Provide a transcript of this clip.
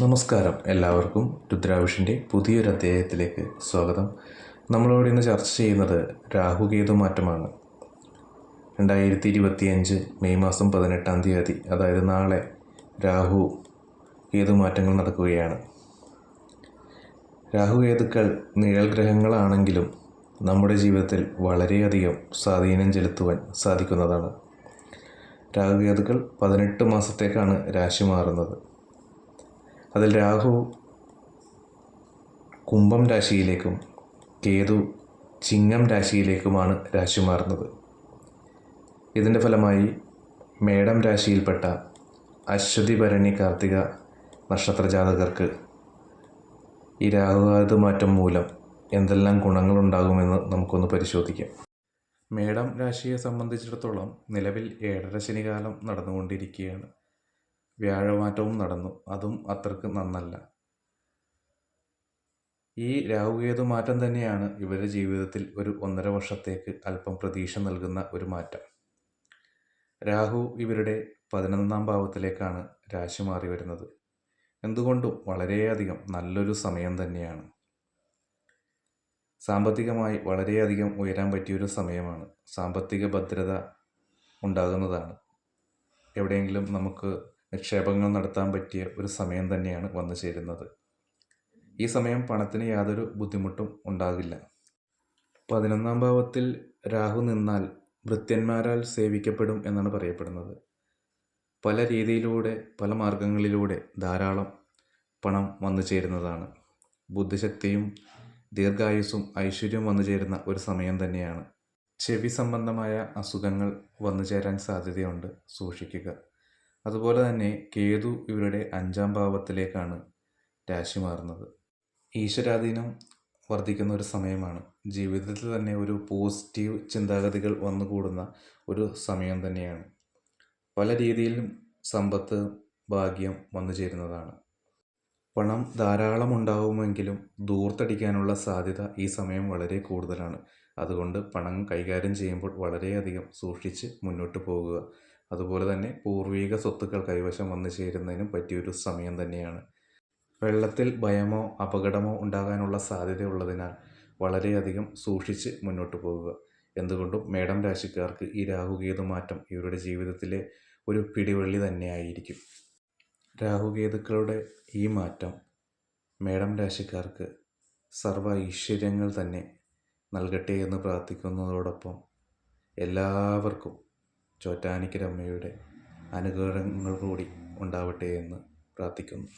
നമസ്കാരം എല്ലാവർക്കും രുദ്രാവിഷിൻ്റെ പുതിയൊരു അധ്യായത്തിലേക്ക് സ്വാഗതം. നമ്മളിവിടെ ഇന്ന് ചർച്ച ചെയ്യുന്നത് രാഹുകേതു മാറ്റമാണ്. 2025 മെയ് മാസം 18-ാം തീയതി, അതായത് നാളെ രാഹു കേതു മാറ്റങ്ങൾ നടക്കുകയാണ്. രാഹുകേതുക്കൾ നിഴൽ ഗ്രഹങ്ങളാണെങ്കിലും നമ്മുടെ ജീവിതത്തിൽ വളരെയധികം സ്വാധീനം ചെലുത്തുവാൻ സാധിക്കുന്നതാണ്. രാഹുകേതുക്കൾ 18 മാസത്തേക്കാണ് രാശി മാറുന്നത്. അതിൽ രാഹു കുംഭം രാശിയിലേക്കും കേതു ചിങ്ങം രാശിയിലേക്കുമാണ് രാശി മാറുന്നത്. ഇതിൻ്റെ ഫലമായി മേടം രാശിയിൽപ്പെട്ട അശ്വതി ഭരണി കാർത്തിക നക്ഷത്ര ജാതകർക്ക് ഈ രാഹുകേതു മാറ്റം മൂലം എന്തെല്ലാം ഗുണങ്ങളുണ്ടാകുമെന്ന് നമുക്കൊന്ന് പരിശോധിക്കാം. മേടം രാശിയെ സംബന്ധിച്ചിടത്തോളം നിലവിൽ 7.5 ശനികാലം നടന്നുകൊണ്ടിരിക്കുകയാണ്. വ്യാഴമാറ്റവും നടന്നു, അതും അത്രക്ക് നന്നല്ല. ഈ രാഹുകേതു മാറ്റം തന്നെയാണ് ഇവരുടെ ജീവിതത്തിൽ ഒരു 1.5 വർഷത്തേക്ക് അല്പം പ്രതീക്ഷ നൽകുന്ന ഒരു മാറ്റം. രാഹു ഇവരുടെ 11-ാം ഭാവത്തിലേക്കാണ് രാശി മാറി വരുന്നത്. എന്തുകൊണ്ടും വളരെയധികം നല്ലൊരു സമയം തന്നെയാണ്. സാമ്പത്തികമായി വളരെയധികം ഉയരാൻ പറ്റിയൊരു സമയമാണ്. സാമ്പത്തിക ഭദ്രത ഉണ്ടാകുന്നതാണ്. എവിടെയെങ്കിലും നമുക്ക് നിക്ഷേപങ്ങൾ നടത്താൻ പറ്റിയ ഒരു സമയം തന്നെയാണ് വന്നു ചേരുന്നത്. ഈ സമയം പണത്തിന് യാതൊരു ബുദ്ധിമുട്ടും ഉണ്ടാകില്ല. 11-ാം ഭാവത്തിൽ രാഹു നിന്നാൽ ഭൃത്യന്മാരാൽ സേവിക്കപ്പെടും എന്നാണ് പറയപ്പെടുന്നത്. പല രീതിയിലൂടെ, പല മാർഗങ്ങളിലൂടെ ധാരാളം പണം വന്നു ചേരുന്നതാണ്. ബുദ്ധിശക്തിയും ദീർഘായുസ്സും ഐശ്വര്യവും വന്നു ചേരുന്ന ഒരു സമയം തന്നെയാണ്. ചെവി സംബന്ധമായ അസുഖങ്ങൾ വന്നു ചേരാൻ സാധ്യതയുണ്ട്, സൂക്ഷിക്കുക. അതുപോലെ തന്നെ കേതു ഇവരുടെ 5-ാം ഭാവത്തിലേക്കാണ് രാശി മാറുന്നത്. ഈശ്വരാധീനം വർദ്ധിക്കുന്ന ഒരു സമയമാണ്. ജീവിതത്തിൽ തന്നെ ഒരു പോസിറ്റീവ് ചിന്താഗതികൾ വന്നുകൂടുന്ന ഒരു സമയം തന്നെയാണ്. പല രീതിയിലും സമ്പത്ത്, ഭാഗ്യം വന്നു ചേരുന്നതാണ്. പണം ധാരാളം ഉണ്ടാവുമെങ്കിലും ധൂർത്തടിക്കാനുള്ള സാധ്യത ഈ സമയം വളരെ കൂടുതലാണ്. അതുകൊണ്ട് പണം കൈകാര്യം ചെയ്യുമ്പോൾ വളരെയധികം സൂക്ഷിച്ച് മുന്നോട്ട് പോകുക. അതുപോലെ തന്നെ പൂർവിക സ്വത്തുക്കൾ കൈവശം വന്നു ചേരുന്നതിനും പറ്റിയൊരു സമയം തന്നെയാണ്. വെള്ളത്തിൽ ഭയമോ അപകടമോ ഉണ്ടാകാനുള്ള സാധ്യതയുള്ളതിനാൽ വളരെയധികം സൂക്ഷിച്ച് മുന്നോട്ട് പോകുക. എന്തുകൊണ്ടും മേടം രാശിക്കാർക്ക് ഈ രാഹുകേതു മാറ്റം ഇവരുടെ ജീവിതത്തിലെ ഒരു പിടിവള്ളി തന്നെയായിരിക്കും. രാഹുകേതുക്കളുടെ ഈ മാറ്റം മേടം രാശിക്കാർക്ക് സർവ്വ ഐശ്വര്യങ്ങൾ തന്നെ നൽകട്ടെ എന്ന് പ്രാർത്ഥിക്കുന്നതോടൊപ്പം എല്ലാവർക്കും ചോറ്റാനിക്കരമ്മയുടെ അനുഗ്രഹങ്ങൾ കൂടി ഉണ്ടാവട്ടെ എന്ന് പ്രാർത്ഥിക്കുന്നു.